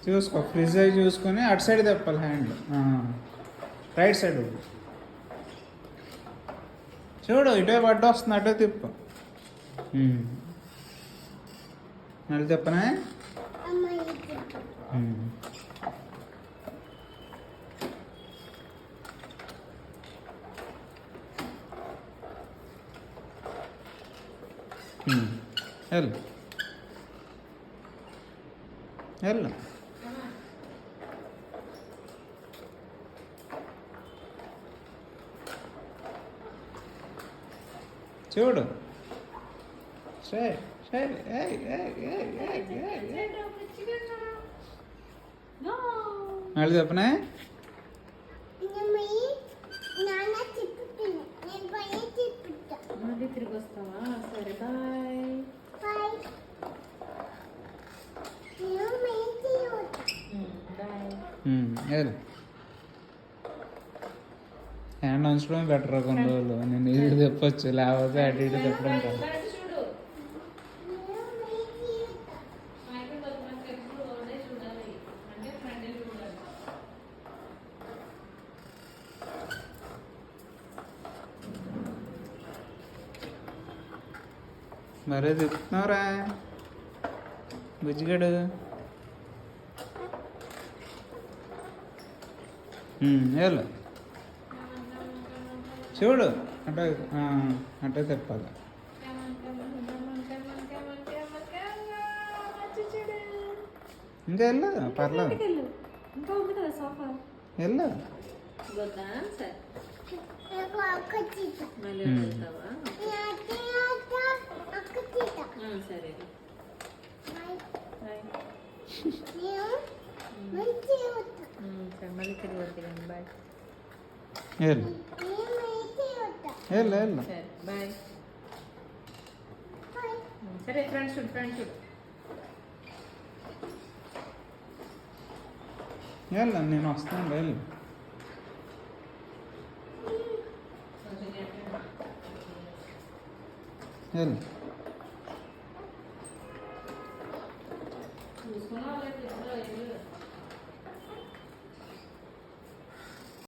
చూసుకో ఫ్రిడ్జ్ అవి చూసుకొని అటు సైడ్ తిప్పాలి హ్యాండ్. రైట్ సైడ్ చూడు, ఇటే పడ్డ వస్తుంది, అటే తిప్పు. మళ్ళీ తిప్పనా? వెళ్ళు వెళ్ళు. చూడు సరే సరే. మళ్ళీ చెప్పనా? తిరిగి వస్తావా? సరే బాయ్. హ్యాండ్ ఉంచడం బెటర్ కొన్ని రోజులు. నేను ఇటు తిప్పొచ్చు, లేకపోతే అటు ఇటు తిప్పడం కాదు. మరే తిప్పుతున్నావురా బుజ్జిగాడు. వెళ్ళు చూడు, అంటే అంటే తిప్పాలి. ఇంకా వెళ్ళు, పర్లేదు, వెళ్ళు. సరే మళ్ళీ తిరిగి వద్దు. బాయ్. వెళ్ళు వెళ్ళు వెళ్ళు. సరే బాయ్. సరే ఫ్రెండ్స్ చూడు, ఫ్రెండ్స్ చూడు. వెళ్ళు, నేను వస్తాను. వెళ్ళు. వెళ్ళు.